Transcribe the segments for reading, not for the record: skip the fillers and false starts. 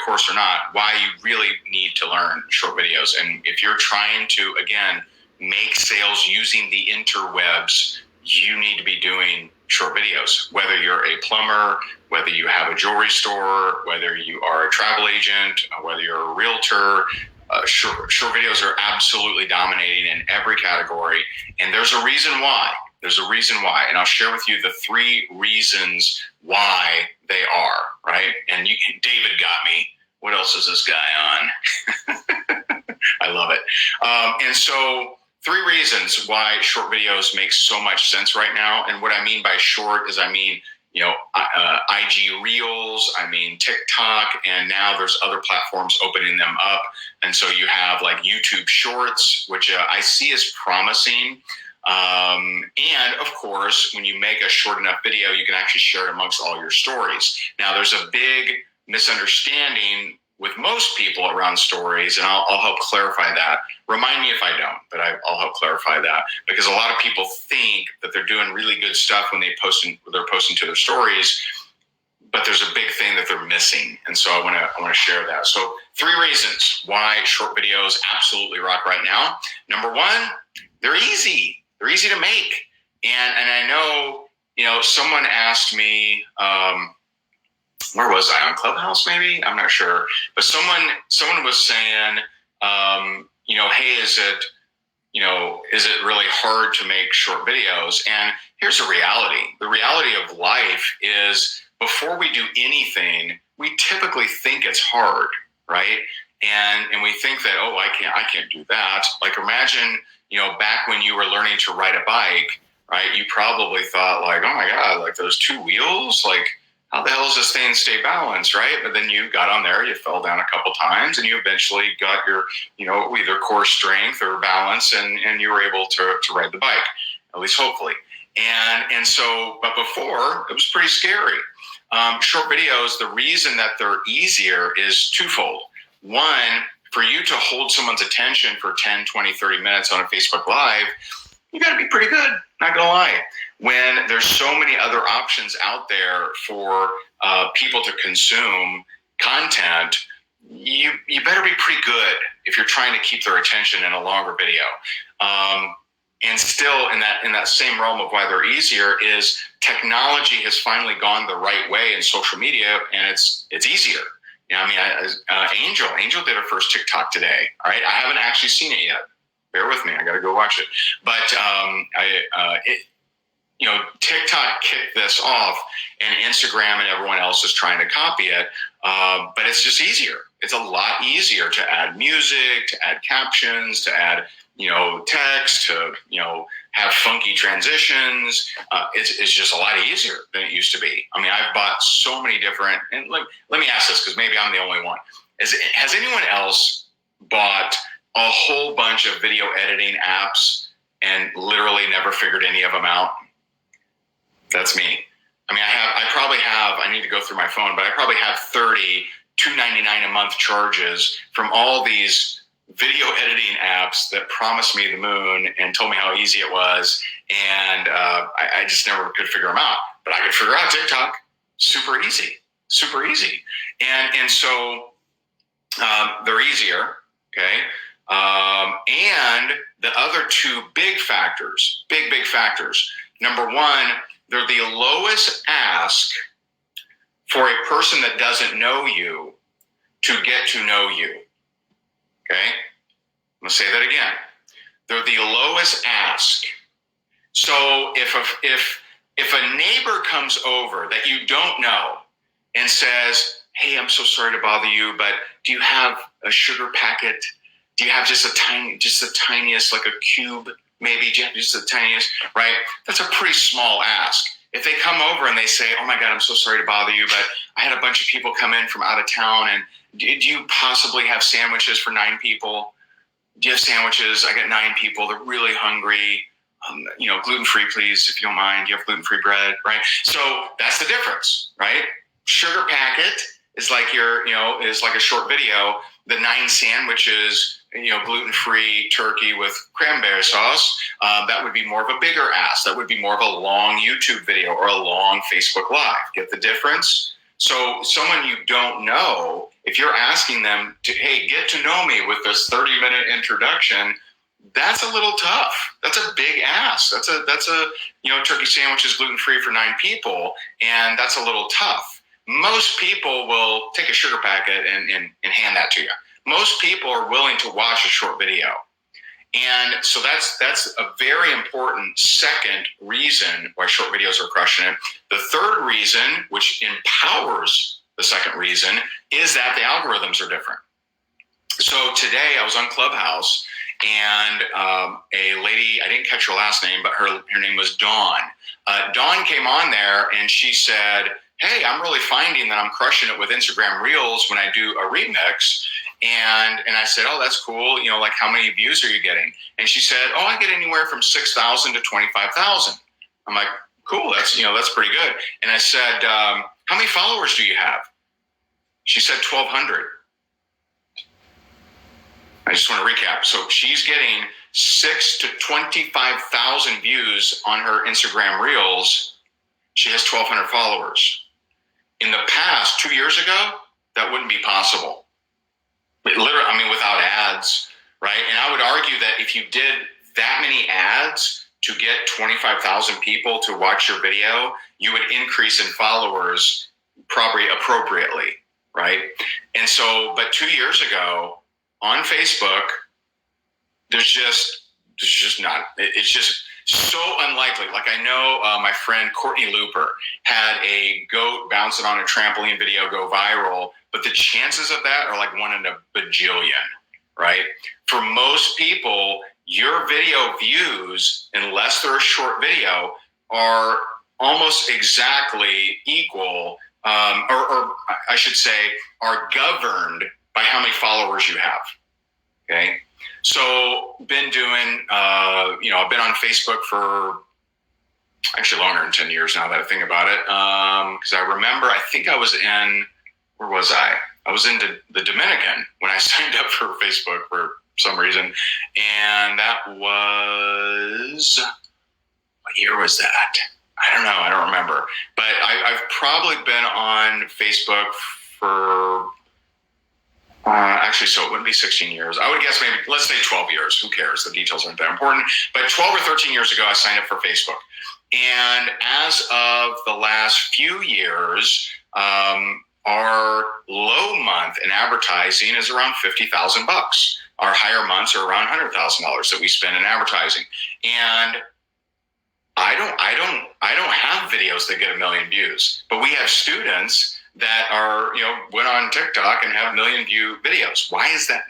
course or not, why you really need to learn short videos. And if you're trying to, again, make sales using the interwebs, you need to be doing short videos. Whether you're a plumber, whether you have a jewelry store, whether you are a travel agent, whether you're a realtor, short videos are absolutely dominating in every category. And there's a reason why. And I'll share with you the 3 reasons why they are, right? And David got me. What else is this guy on? I love it. And so 3 reasons why short videos make so much sense right now. And what I mean by short is IG Reels, TikTok, and now there's other platforms opening them up. And so you have like YouTube Shorts, which I see as promising. And of course, when you make a short enough video, you can actually share it amongst all your stories. Now, there's a big misunderstanding with most people around stories, and I'll help clarify that. Remind me if I don't, but I'll help clarify that, because a lot of people think that they're doing really good stuff when they're posting to their stories, but there's a big thing that they're missing, and so I want to share that. So 3 reasons why short videos absolutely rock right now. Number 1, they're easy. They're easy to make, and I know someone asked me. Where was I, on Clubhouse? Maybe, I'm not sure. But someone was saying, hey, is it really hard to make short videos? And here's a reality. The reality of life is, before we do anything, we typically think it's hard, right? And we think that, I can't do that. Like, imagine, back when you were learning to ride a bike, right? You probably thought like, oh my God, like those 2 wheels, like, how the hell does this thing stay balanced, right? But then you got on there, you fell down a couple times, and you eventually got your, either core strength or balance, and you were able to ride the bike, at least hopefully. And so, but before, it was pretty scary. Short videos, the reason that they're easier is twofold. 1, for you to hold someone's attention for 10, 20, 30 minutes on a Facebook Live, you got to be pretty good, not going to lie. When there's so many other options out there for people to consume content, you better be pretty good if you're trying to keep their attention in a longer video. And still, in that same realm of why they're easier, is technology has finally gone the right way in social media, and it's easier. Angel did her first TikTok today. All right, I haven't actually seen it yet. Bear with me, I got to go watch it. But TikTok kicked this off, and Instagram and everyone else is trying to copy it. But it's just easier. It's a lot easier to add music, to add captions, to add, text, to, have funky transitions. It's just a lot easier than it used to be. I've bought so many different, and let me ask this, because maybe I'm the only one. Has anyone else bought a whole bunch of video editing apps and literally never figured any of them out? That's me. I need to go through my phone, but I probably have 30 $2.99 a month charges from all these video editing apps that promised me the moon and told me how easy it was. And I just never could figure them out. But I could figure out TikTok. Super easy. And so they're easier, okay? And the other 2 big factors. Number 1, they're the lowest ask for a person that doesn't know you to get to know you. Okay? I'm going to say that again. They're the lowest ask. So if a neighbor comes over that you don't know and says, hey, I'm so sorry to bother you, but do you have a sugar packet? Do you have just the tiniest, like a cube, maybe? Do you have just the tiniest, right? That's a pretty small ask. If they come over and they say, oh my God, I'm so sorry to bother you, but I had a bunch of people come in from out of town, and do you possibly have sandwiches for 9 people? Do you have sandwiches? I got 9 people. They're really hungry. Gluten-free, please, if you don't mind. Do you have gluten-free bread, right? So that's the difference, right? Sugar packet is like is like a short video. The 9 sandwiches, gluten-free turkey with cranberry sauce, that would be more of a bigger ask. That would be more of a long YouTube video or a long Facebook Live. Get the difference? So someone you don't know, if you're asking them to, hey, get to know me with this 30-minute introduction, that's a little tough. That's a big ask. That's a turkey sandwich is gluten-free for 9 people, and that's a little tough. Most people will take a sugar packet and hand that to you. Most people are willing to watch a short video. And so that's a very important second reason why short videos are crushing it. The third reason, which empowers the second reason, is that the algorithms are different. So today I was on Clubhouse, and a lady, I didn't catch her last name, but her name was Dawn. Dawn came on there and she said, hey, I'm really finding that I'm crushing it with Instagram Reels when I do a remix. And I said, oh, that's cool. Like, how many views are you getting? And she said, oh, I get anywhere from 6,000 to 25,000. I'm like, cool. That's pretty good. And I said, how many followers do you have? She said 1,200. I just want to recap. So she's getting 6,000 to 25,000 views on her Instagram Reels. She has 1,200 followers. In the past, 2 years ago, that wouldn't be possible. Literally, without ads, right? And I would argue that if you did that many ads to get 25,000 people to watch your video, you would increase in followers probably appropriately, right? And so, but 2 years ago on Facebook, it's just so unlikely. Like, I know my friend Courtney Looper had a goat bouncing on a trampoline video go viral, but the chances of that are like 1 in a bajillion, right? For most people, your video views, unless they're a short video, are almost exactly equal, or I should say, are governed by how many followers you have, okay? So been doing, I've been on Facebook for actually longer than 10 years now that I think about it. Because I remember, I think I was in, where was I? I was in the Dominican when I signed up for Facebook for some reason. And that was, what year was that? I don't know. I don't remember. But I've probably been on Facebook for, so it wouldn't be 16 years. I would guess maybe, let's say 12 years. Who cares? The details aren't that important. But 12 or 13 years ago, I signed up for Facebook. And as of the last few years, our low month in advertising is around $50,000. Our higher months are around $100,000 that we spend in advertising. And I don't have videos that get 1 million views, but we have students that are, went on TikTok and have 1 million view videos. Why is that?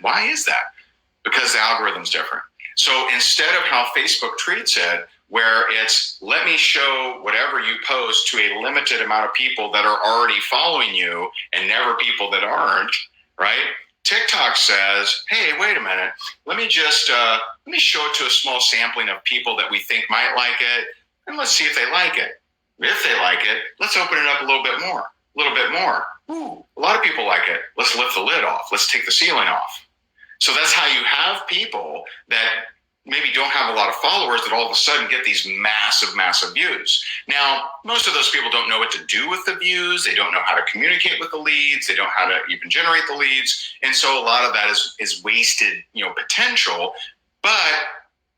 Because the algorithm's different. So instead of how Facebook treats it, where it's, let me show whatever you post to a limited amount of people that are already following you and never people that aren't, right? TikTok says, hey, wait a minute. Let me show it to a small sampling of people that we think might like it, and let's see if they like it. If they like it, let's open it up a little bit more. Ooh, a lot of people like it. Let's lift the lid off. Let's take the ceiling off. So that's how you have people that maybe don't have a lot of followers that all of a sudden get these massive views. Now, most of those people don't know what to do with the views. They don't know how to communicate with the leads. They don't know how to even generate the leads. And so a lot of that is wasted, potential, but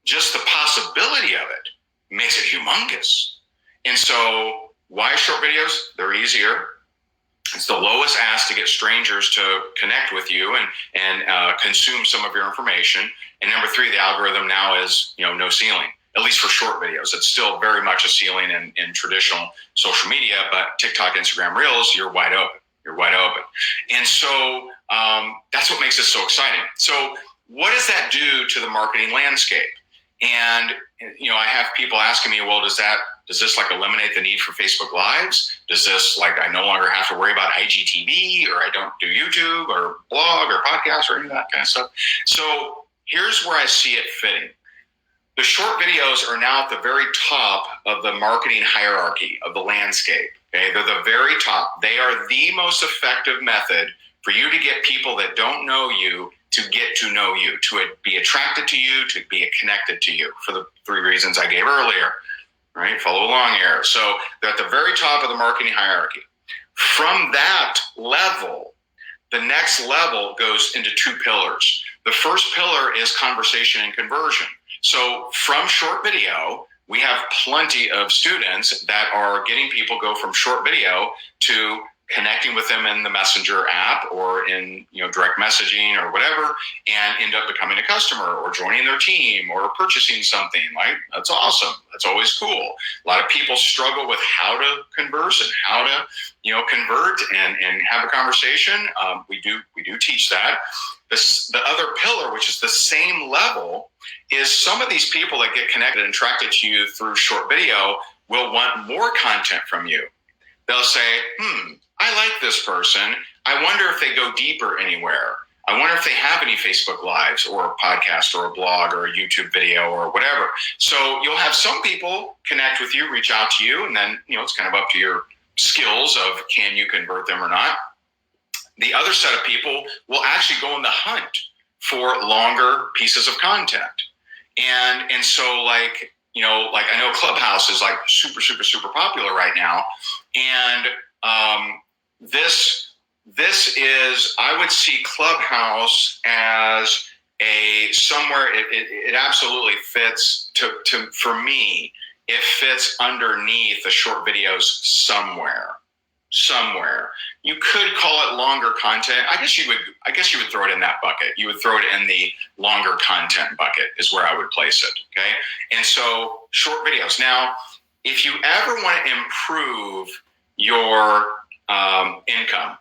just the possibility of it makes it humongous. And so why short videos? They're easier. It's the lowest ask to get strangers to connect with you and consume some of your information. And number 3, the algorithm now is, no ceiling, at least for short videos. It's still very much a ceiling in traditional social media, but TikTok, Instagram Reels, you're wide open. And so that's what makes this so exciting. So what does that do to the marketing landscape? And, I have people asking me, well, does this like eliminate the need for Facebook Lives? Does this, like, I no longer have to worry about IGTV, or I don't do YouTube or blog or podcast or any of that kind of stuff? So here's where I see it fitting. The short videos are now at the very top of the marketing hierarchy of the landscape. Okay, they're the very top. They are the most effective method for you to get people that don't know you to get to know you, to be attracted to you, to be connected to you, for the 3 reasons I gave earlier. Right? Follow along here. So they're at the very top of the marketing hierarchy. From that level, the next level goes into two pillars. The first pillar is conversation and conversion. So from short video, we have plenty of students that are getting people go from short video to connecting with them in the Messenger app or in direct messaging or whatever, and end up becoming a customer or joining their team or purchasing something. Like, that's awesome. That's always cool. A lot of people struggle with how to converse and how to convert and have a conversation. We do teach that. The other pillar, which is the same level, is some of these people that get connected and attracted to you through short video will want more content from you. They'll say, I like this person. I wonder if they go deeper anywhere. I wonder if they have any Facebook Lives or a podcast or a blog or a YouTube video or whatever. So you'll have some people connect with you, reach out to you, and then it's kind of up to your skills of can you convert them or not. The other set of people will actually go on the hunt for longer pieces of content. And so like I know Clubhouse is like super, super, super popular right now. And this is, I would see Clubhouse as somewhere it absolutely fits for me. It fits underneath the short videos somewhere. You could call it longer content. I guess you would throw it in that bucket. You would throw it in the longer content bucket is where I would place it. Okay. And so short videos. Now, if you ever want to improve your income,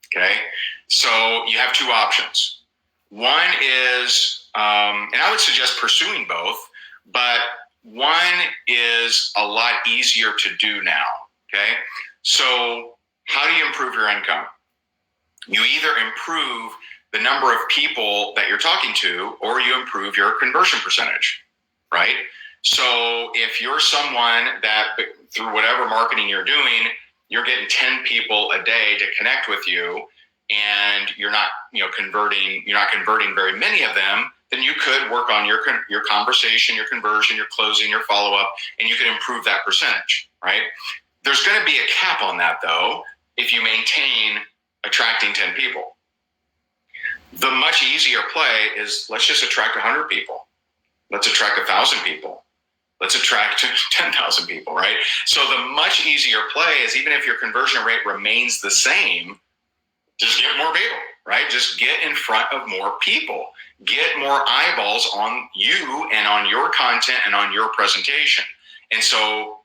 okay, so you have two options. One is, and I would suggest pursuing both, but one is a lot easier to do now. Okay. So how do you improve your income? You either improve the number of people that you're talking to, or you improve your conversion percentage, right? So if you're someone that through whatever marketing you're doing, you're getting 10 people a day to connect with you, and you're not converting very many of them, then you could work on your conversation, your conversion, your closing, your follow-up, and you can improve that percentage, right? There's going to be a cap on that, though, if you maintain attracting 10 people. The much easier play is, let's just attract 100 people. Let's attract 1,000 people. Let's attract 10,000 people, right? So the much easier play is, even if your conversion rate remains the same, just get more people, right? Just get in front of more people. Get more eyeballs on you and on your content and on your presentation. And so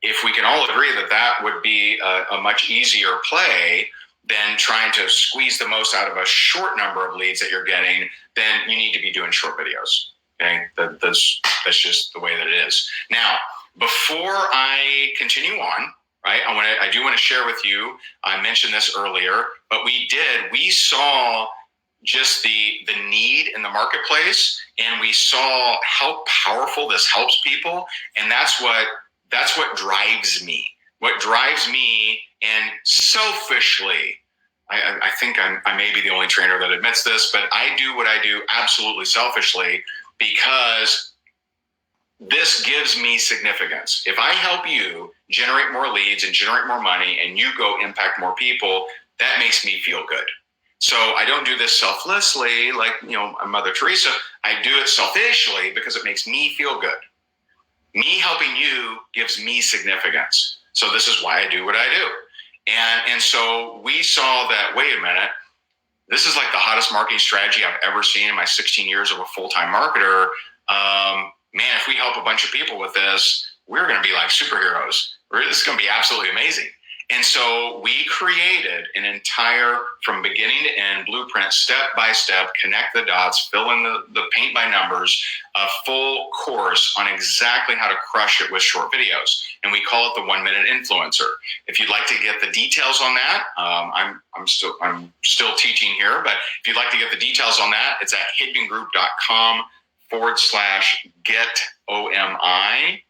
if we can all agree that would be a much easier play than trying to squeeze the most out of a short number of leads that you're getting, then you need to be doing short videos. Okay, that's just the way that it is. Now, before I continue on, right, I do want to share with you. I mentioned this earlier, but we saw just the need in the marketplace, and we saw how powerful this helps people, and that's what drives me. What drives me, and selfishly, I think I may be the only trainer that admits this, but I do what I do absolutely selfishly, because this gives me significance. If I help you generate more leads and generate more money, and you go impact more people, that makes me feel good. So I don't do this selflessly like Mother Teresa. I do it selfishly because it makes me feel good. Me helping you gives me significance. So this is why I do what I do. And so we saw that, wait a minute, this is like the hottest marketing strategy I've ever seen in my 16 years of a full-time marketer. Man, if we help a bunch of people with this, we're going to be like superheroes. This is going to be absolutely amazing. And so we created an entire, from beginning to end, blueprint, step by step, connect the dots, fill in the paint by numbers, a full course on exactly how to crush it with short videos. And we call it the 1 Minute Influencer. If you'd like to get the details on that, I'm still teaching here, but if you'd like to get the details on that, it's at higdongroup.com/get-OMI.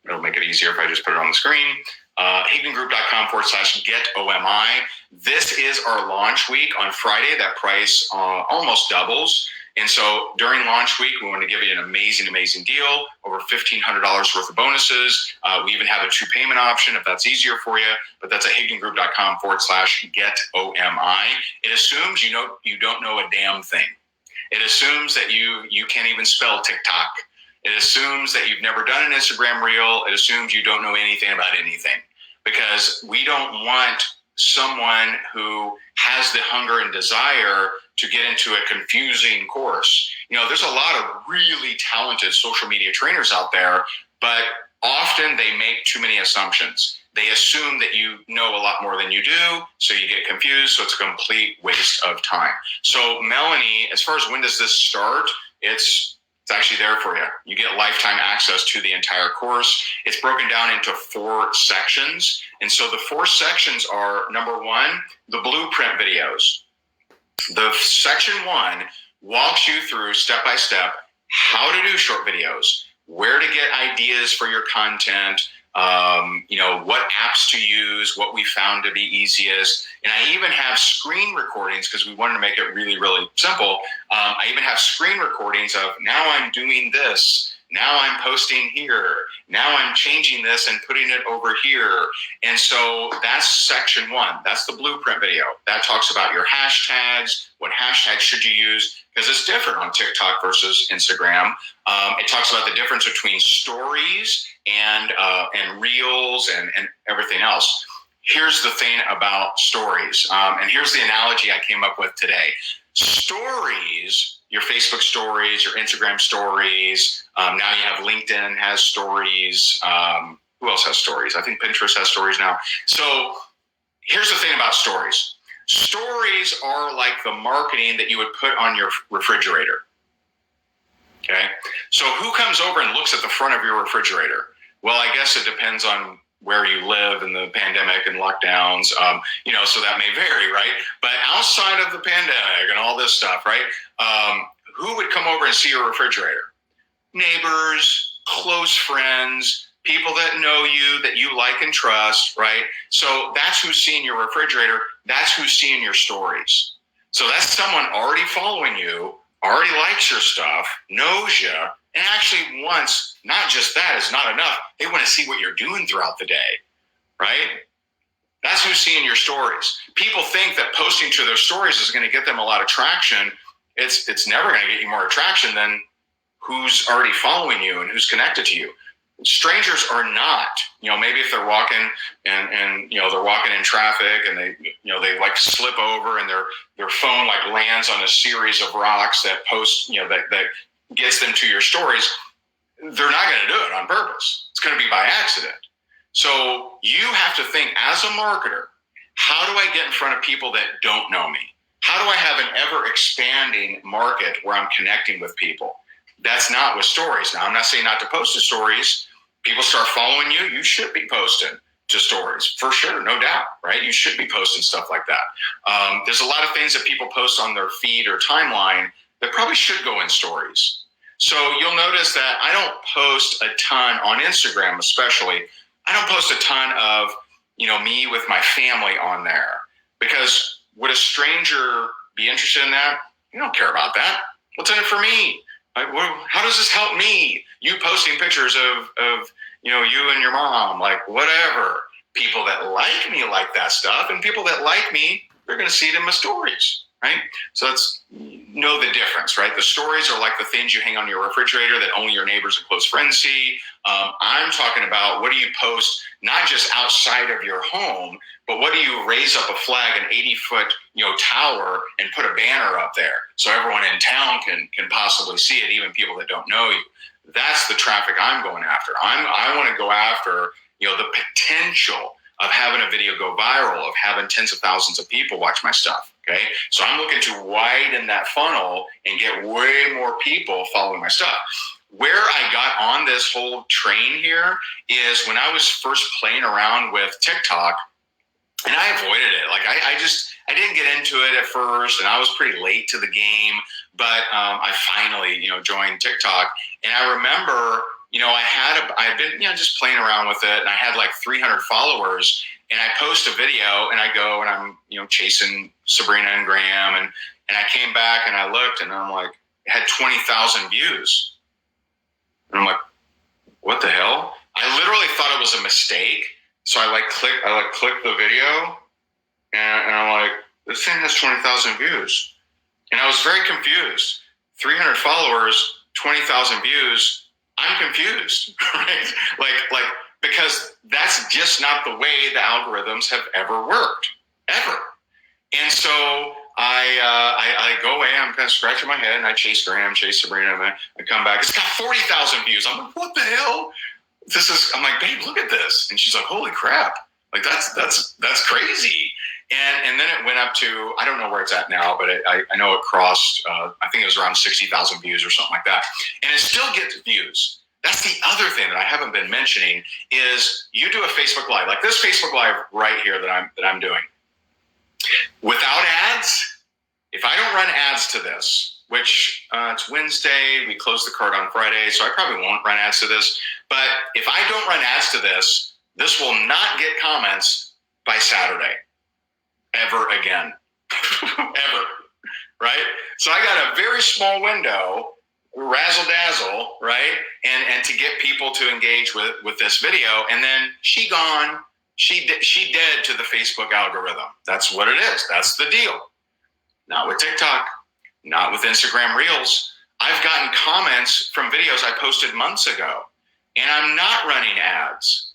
It'll make it easier if I just put it on the screen. Higdongroup.com/get-OMI. This is our launch week on Friday. That price almost doubles. And so during launch week, we want to give you an amazing, amazing deal, over $1,500 worth of bonuses. We even have a 2-payment option if that's easier for you, but that's at higdongroup.com/GetOMI. It assumes you don't know a damn thing. It assumes that you can't even spell TikTok. It assumes that you've never done an Instagram reel. It assumes you don't know anything about anything, because we don't want someone who has the hunger and desire to get into a confusing course. There's a lot of really talented social media trainers out there, but often they make too many assumptions. They assume that you know a lot more than you do, so you get confused, so it's a complete waste of time. So Melanie, as far as when does this start, it's actually there for you. You get lifetime access to the entire course. It's broken down into 4 sections. And so the 4 sections are, number 1, the blueprint videos. The section 1 walks you through step by step how to do short videos, where to get ideas for your content, what apps to use, what we found to be easiest. And I even have screen recordings, because we wanted to make it really, really simple. I even have screen recordings of, now I'm doing this. Now I'm posting here. Now I'm changing this and putting it over here. And so that's section 1. That's the blueprint video. That talks about your hashtags. What hashtags should you use? Because it's different on TikTok versus Instagram. It talks about the difference between stories and reels and everything else. Here's the thing about stories. And here's the analogy I came up with today. Stories, your Facebook stories, your Instagram stories. Now you have LinkedIn has stories. Who else has stories? I think Pinterest has stories now. So here's the thing about stories. Stories are like the marketing that you would put on your refrigerator. Okay. So who comes over and looks at the front of your refrigerator? Well, I guess it depends on where you live and the pandemic and lockdowns, so that may vary, right? But outside of the pandemic and all this stuff, right? Who would come over and see your refrigerator? Neighbors, close friends, people that know you, that you like and trust, right? So that's who's seeing your refrigerator. That's who's seeing your stories. So that's someone already following you, already likes your stuff, knows you, and actually wants, not just that is not enough, they want to see what you're doing throughout the day, right? That's who's seeing your stories. People think that posting to their stories is going to get them a lot of traction. It's never going to get you more traction than who's already following you and who's connected to you. Strangers are not, maybe if they're walking and they're walking in traffic and they like slip over and their phone like lands on a series of rocks that post, that gets them to your stories, they're not going to do it on purpose. It's going to be by accident. So you have to think as a marketer, how do I get in front of people that don't know me? How do I have an ever expanding market where I'm connecting with people? That's not with stories. Now, I'm not saying not to post to stories. People start following you, you should be posting to stories for sure, no doubt, right? You should be posting stuff like that. There's a lot of things that people post on their feed or timeline that probably should go in stories. So you'll notice that I don't post a ton on Instagram, especially. I don't post a ton of, me with my family on there, because would a stranger be interested in that? You don't care about that. What's in it for me? Like, how does this help me? You posting pictures of you and your mom, like whatever. People that like me like that stuff, and people that like me, they're going to see it in my stories, right? So that's know the difference, right? The stories are like the things you hang on your refrigerator that only your neighbors and close friends see. I'm talking about, what do you post, not just outside of your home, but what do you raise up a flag, an 80-foot tower, and put a banner up there so everyone in town can possibly see it, even people that don't know you. That's the traffic I'm going after. I want to go after the potential of having a video go viral, of having tens of thousands of people watch my stuff. Okay, so I'm looking to widen that funnel and get way more people following my stuff. Where I got on this whole train here is when I was first playing around with TikTok, and I avoided it. Like I didn't get into it at first, and I was pretty late to the game. But I finally joined TikTok, and I remember I'd been just playing around with it, and I had like 300 followers. And I post a video, and I go and I'm chasing Sabrina and Graham, and I came back and I looked, and I'm like, it had 20,000 views. And I'm like, what the hell? I literally thought it was a mistake. So I clicked the video, and I'm like, this thing has 20,000 views. And I was very confused. 300 followers, 20,000 views. I'm confused, right? Like, because that's just not the way the algorithms have ever worked, ever. And so I go away, I'm kind of scratching my head, and I chase Graham, chase Sabrina, and I come back. It's got 40,000 views. I'm like, what the hell? I'm like, babe, look at this. And she's like, holy crap. Like, that's crazy. And then it went up to, I don't know where it's at now, but I know it crossed, I think it was around 60,000 views or something like that. And it still gets views. That's the other thing that I haven't been mentioning is you do a Facebook Live, like this Facebook Live right here that I'm doing. Without ads, if I don't run ads to this, which it's Wednesday, we close the card on Friday, so I probably won't run ads to this. But if I don't run ads to this, this will not get comments by Saturday. Ever again. Ever. Right? So I got a very small window, razzle dazzle, right? And to get people to engage with this video. And then she gone. She dead to the Facebook algorithm. That's what it is. That's the deal. Not with TikTok. Not with Instagram Reels. I've gotten comments from videos I posted months ago. And I'm not running ads.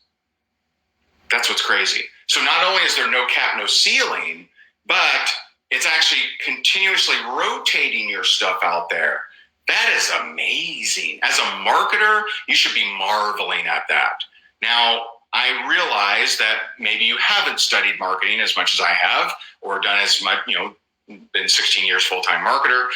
That's what's crazy. So not only is there no cap, no ceiling, but it's actually continuously rotating your stuff out there. That is amazing. As a marketer, you should be marveling at that. Now, I realize that maybe you haven't studied marketing as much as I have, or done as much, been 16 years full-time marketer.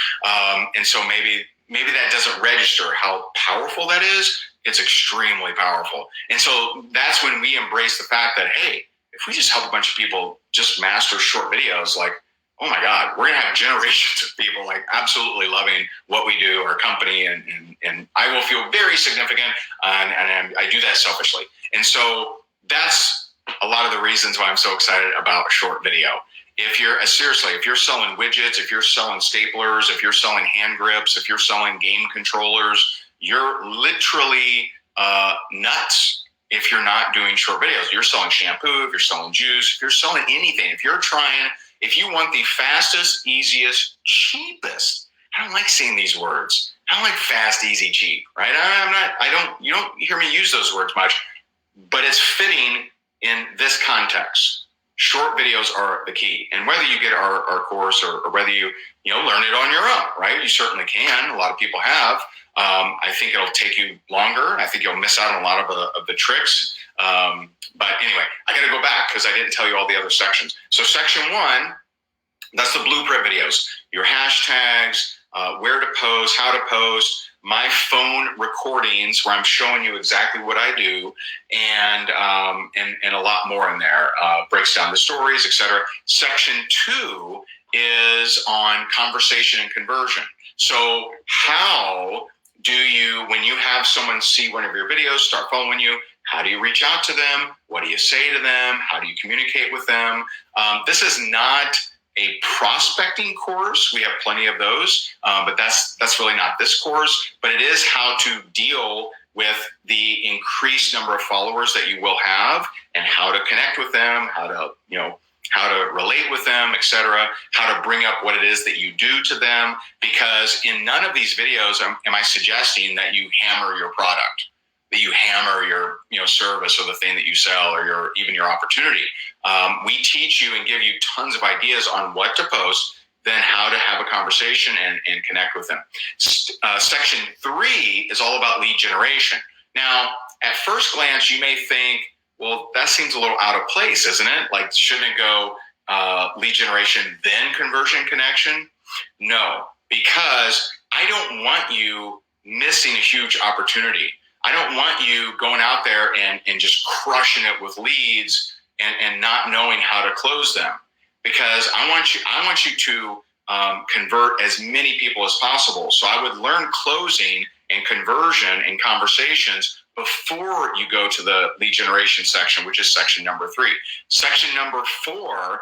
And so maybe that doesn't register how powerful that is. It's extremely powerful. And so that's when we embrace the fact that, hey, if we just help a bunch of people just master short videos, like, oh my God, we're going to have generations of people like absolutely loving what we do, our company, and I will feel very significant, and I do that selfishly. And so that's a lot of the reasons why I'm so excited about short video. If you're selling widgets, if you're selling staplers, if you're selling hand grips, if you're selling game controllers, you're literally nuts if you're not doing short videos. You're selling shampoo, if you're selling juice, if you're selling anything, if you want the fastest, easiest, cheapest, I don't like saying these words. I don't like fast, easy, cheap, right? You don't hear me use those words much, but it's fitting in this context. Short videos are the key. And whether you get our course or whether you learn it on your own, right? You certainly can. A lot of people have. I think it'll take you longer. I think you'll miss out on a lot of the tricks. But anyway, I got to go back because I didn't tell you all the other sections. So section 1, that's the blueprint videos. Your hashtags, where to post, how to post, my phone recordings where I'm showing you exactly what I do, and a lot more in there. Breaks down the stories, etc. Section 2 is on conversation and conversion. So how do you, when you have someone see one of your videos, start following you, how do you reach out to them? What do you say to them? How do you communicate with them? This is not a prospecting course. We have plenty of those, but that's really not this course. But it is how to deal with the increased number of followers that you will have, and how to connect with them, how to relate with them, etc. How to bring up what it is that you do to them. Because in none of these videos am I suggesting that you hammer your product, that you hammer your service or the thing that you sell, or even your opportunity. We teach you and give you tons of ideas on what to post, then how to have a conversation and connect with them. Section 3 is all about lead generation. Now, at first glance, you may think, well, that seems a little out of place, isn't it? Like, shouldn't it go lead generation, then conversion connection? No, because I don't want you missing a huge opportunity. I don't want you going out there and just crushing it with leads and not knowing how to close them, because I want you to convert as many people as possible. So I would learn closing and conversion and conversations before you go to the lead generation section, which is section number 3. Section number 4,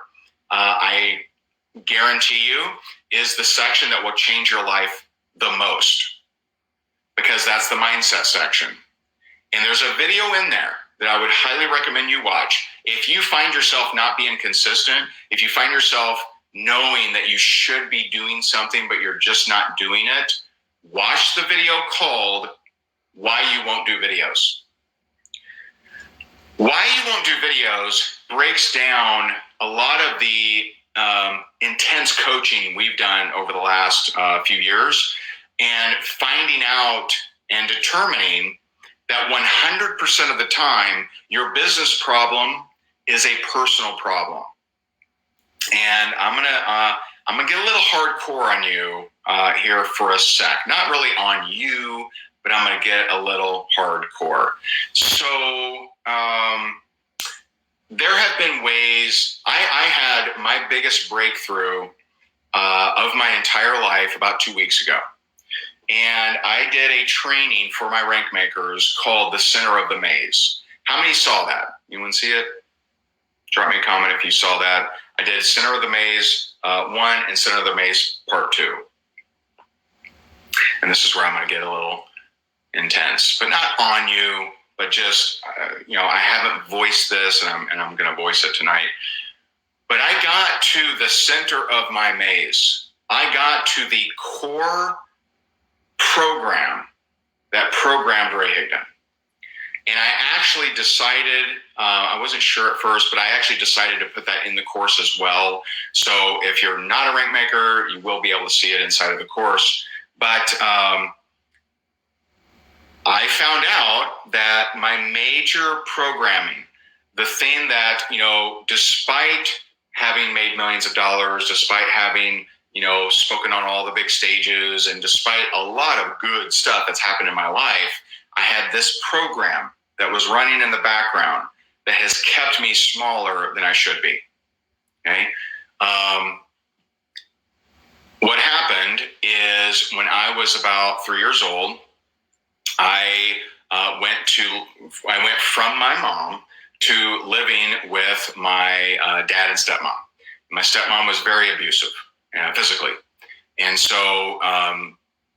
I guarantee you, is the section that will change your life the most, because that's the mindset section. And there's a video in there that I would highly recommend you watch. If you find yourself not being consistent, if you find yourself knowing that you should be doing something, but you're just not doing it, watch the video called Why You Won't Do Videos. Why You Won't Do Videos breaks down a lot of the intense coaching we've done over the last few years, and finding out and determining that 100% of the time, your business problem is a personal problem. And I'm gonna get a little hardcore on you here for a sec. Not really on you, but I'm gonna get a little hardcore. So there have been ways. I had my biggest breakthrough of my entire life about 2 weeks ago. And I did a training for my rank makers called The Center of the Maze. How many saw that? You want to see it? Drop me a comment if you saw that. I did Center of the Maze 1 and Center of the Maze Part 2. And this is where I'm going to get a little intense, but not on you, but just, I haven't voiced this, and I'm going to voice it tonight. But I got to the center of my maze. I got to the core program that programmed Ray Higdon. And I actually decided, I wasn't sure at first, but I actually decided to put that in the course as well. So if you're not a rank maker, you will be able to see it inside of the course. But I found out that my major programming, the thing that, despite having made millions of dollars, despite having spoken on all the big stages, and despite a lot of good stuff that's happened in my life, I had this program that was running in the background that has kept me smaller than I should be. Okay. What happened is when I was about 3 years old, I went from my mom to living with my dad and stepmom. My stepmom was very abusive physically. And so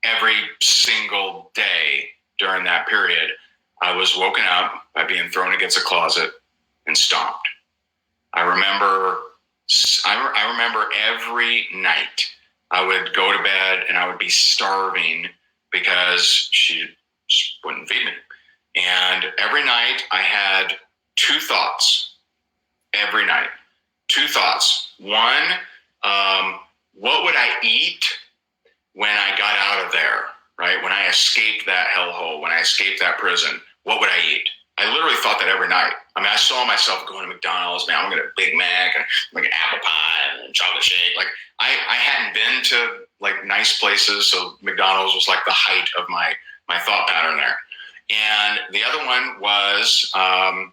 every single day during that period, I was woken up by being thrown against a closet and stomped. I remember every night I would go to bed and I would be starving because she wouldn't feed me. And every night I had two thoughts. Every night. Two thoughts. One, what would I eat when I got out of there, right? When I escaped that hellhole, when I escaped that prison, what would I eat? I literally thought that every night. I mean, I saw myself going to McDonald's. Man, I'm going to get a Big Mac and like an apple pie and chocolate shake. Like I hadn't been to like nice places, so McDonald's was like the height of my thought pattern there. And the other one was how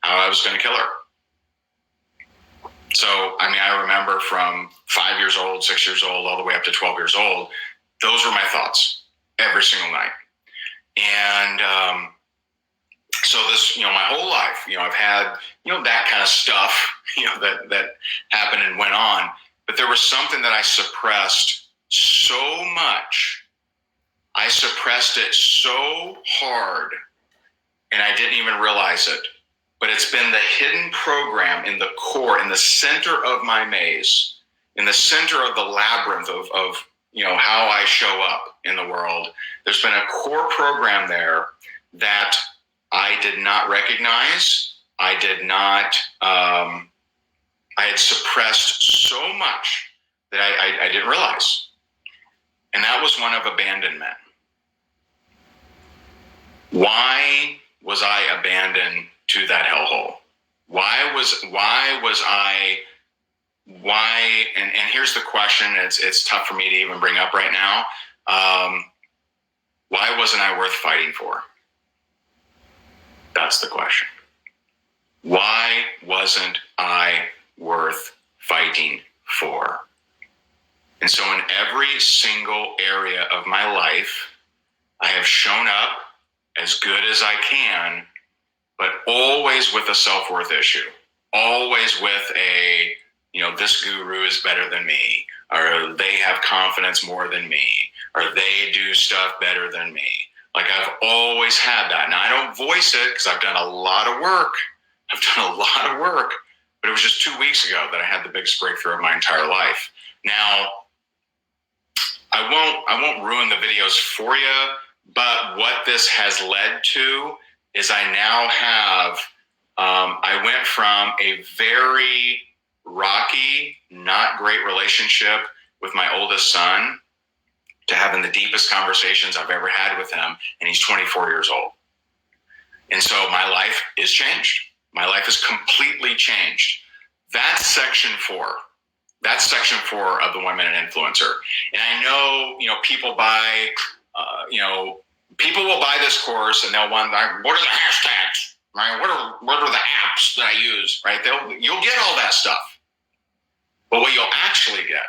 I was going to kill her. So, I mean, I remember from 5 years old, 6 years old, all the way up to 12 years old, those were my thoughts every single night. And so this, my whole life, I've had, that kind of stuff, that happened and went on. But there was something that I suppressed so much. I suppressed it so hard, and I didn't even realize it. But it's been the hidden program in the core, in the center of my maze, in the center of the labyrinth of how I show up in the world. There's been a core program there that I did not recognize. I had suppressed so much that I didn't realize. And that was one of abandonment. Why was I abandoned to that hellhole? And here's the question. It's tough for me to even bring up right now. Why wasn't I worth fighting for? That's the question. Why wasn't I worth fighting for? And so in every single area of my life, I have shown up as good as I can, but always with a self-worth issue. Always with this guru is better than me, or they have confidence more than me, or they do stuff better than me. Like I've always had that. Now I don't voice it because I've done a lot of work. But it was just 2 weeks ago that I had the biggest breakthrough of my entire life. Now, I won't ruin the videos for you, but what this has led to is I now have, I went from a very rocky, not great relationship with my oldest son to having the deepest conversations I've ever had with him, and he's 24 years old. And so my life is changed. My life is completely changed. That's section 4. That's section 4 of the 1 Minute Influencer. And I know, people buy, people will buy this course and they'll want, like, what are the hashtags, right? What are the apps that I use, right? You'll get all that stuff. But what you'll actually get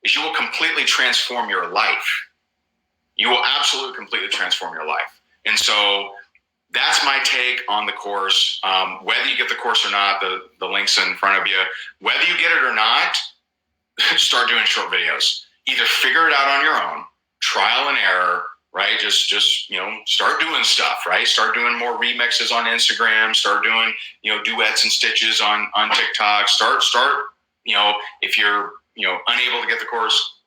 is you will completely transform your life. You will absolutely completely transform your life. And so that's my take on the course. Whether you get the course or not, the link's in front of you. Whether you get it or not, start doing short videos. Either figure it out on your own, trial and error, right? Just start doing stuff, right? Start doing more remixes on Instagram. Start doing, duets and stitches on TikTok. Start, if you're, unable to get the course,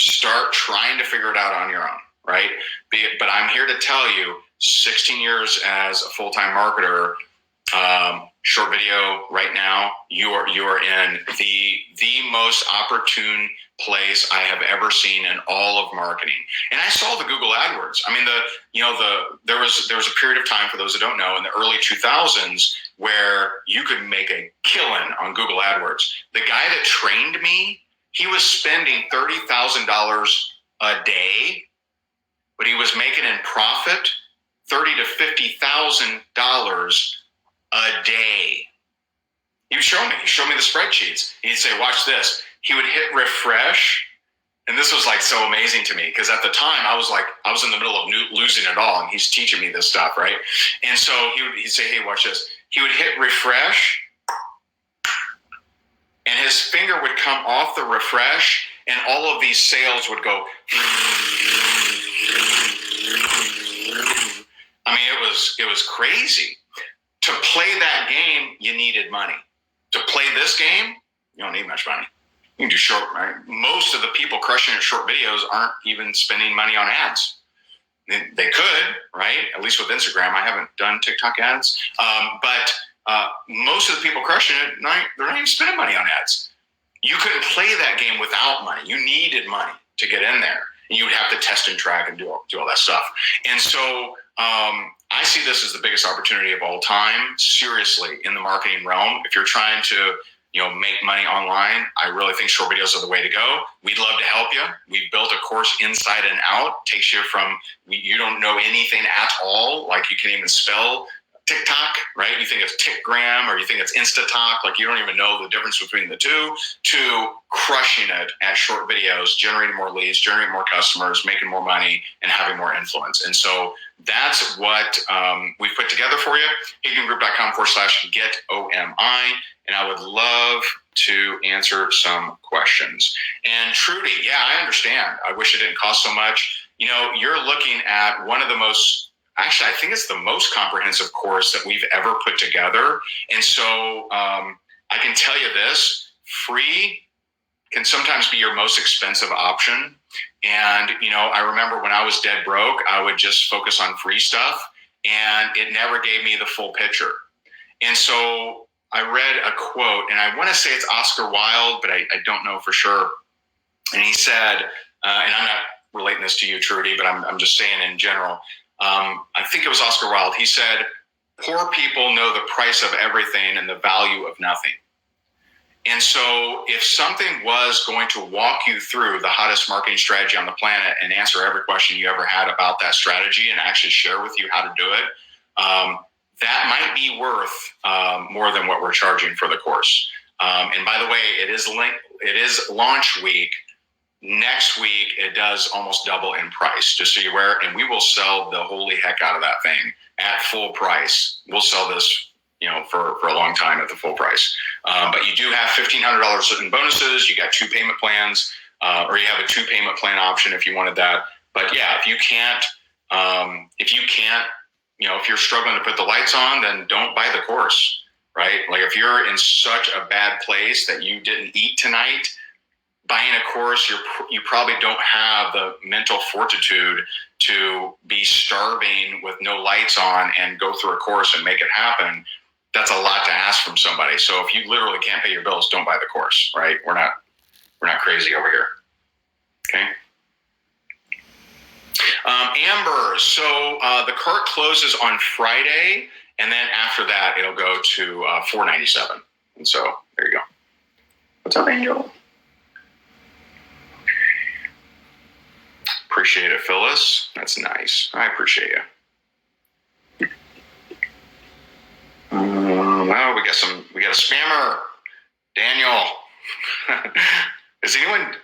start trying to figure it out on your own, right? But I'm here to tell you, 16 years as a full-time marketer, short video right now, you are in the most opportune place I have ever seen in all of marketing. And I saw the Google AdWords. I mean, there was a period of time, for those that don't know, in the early 2000s where you could make a killing on Google AdWords. The guy that trained me, he was spending $30,000 a day, but he was making in profit $30,000 to $50,000 a day. He would show me the spreadsheets. He'd say, watch this. He would hit refresh. And this was like so amazing to me because at the time I was in the middle of losing it all, and he's teaching me this stuff, right? And so he'd say, hey, watch this. He would hit refresh, and his finger would come off the refresh, and all of these sales would go. I mean, it was crazy. To play that game, you needed money. To play this game, you don't need much money. You can do short, right? Most of the people crushing at short videos aren't even spending money on ads. They could, right? At least with Instagram. I haven't done TikTok ads. But most of the people crushing it, they're not even spending money on ads. You couldn't play that game without money. You needed money to get in there. And you would have to test and track and do all that stuff. And so I see this as the biggest opportunity of all time, seriously, in the marketing realm. If you're trying to make money online, I really think short videos are the way to go. We'd love to help you. We've built a course inside and out. Takes you from you don't know anything at all, like you can't even spell TikTok, right? You think it's TikGram or you think it's InstaTalk, like you don't even know the difference between the two, to crushing it at short videos, generating more leads, generating more customers, making more money, and having more influence. And so that's what we've put together for you. HigdonGroup.com/GetOMI. And I would love to answer some questions. And Trudy, yeah, I understand. I wish it didn't cost so much. You're looking at one of the most, actually, I think it's the most comprehensive course that we've ever put together. And so I can tell you this, free can sometimes be your most expensive option. And, I remember when I was dead broke, I would just focus on free stuff, and it never gave me the full picture. And so I read a quote, and I want to say it's Oscar Wilde, but I don't know for sure. And he said, and I'm not relating this to you, Trudy, but I'm just saying in general, I think it was Oscar Wilde. He said, poor people know the price of everything and the value of nothing. And so if something was going to walk you through the hottest marketing strategy on the planet and answer every question you ever had about that strategy and actually share with you how to do it, that might be worth more than what we're charging for the course. And by the way, it is launch week. Next week, it does almost double in price, just so you're aware. And we will sell the holy heck out of that thing at full price. We'll sell this, for a long time at the full price. But you do have $1,500 in bonuses. You got 2 payment plans. or you have a 2-payment plan option if you wanted that. But yeah, if you can't, if you're struggling to put the lights on, then don't buy the course, right? Like if you're in such a bad place that you didn't eat tonight, buying a course, you probably don't have the mental fortitude to be starving with no lights on and go through a course and make it happen. That's a lot to ask from somebody. So if you literally can't pay your bills, don't buy the course, right? We're not crazy over here. Okay. Amber, so the cart closes on Friday, and then after that, it'll go to $497. And so there you go. What's up, Angel? Appreciate it, Phyllis. That's nice. I appreciate you. Oh, we got a spammer, Daniel. Is anyone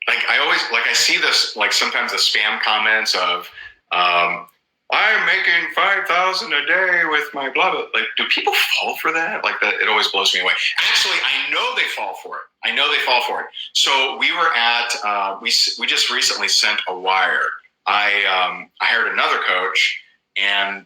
I see this, sometimes the spam comments of, I'm making 5,000 a day with my blah, blah. Do people fall for that? That, it always blows me away. Actually, I know they fall for it. So we were at, we just recently sent a wire. I hired another coach, and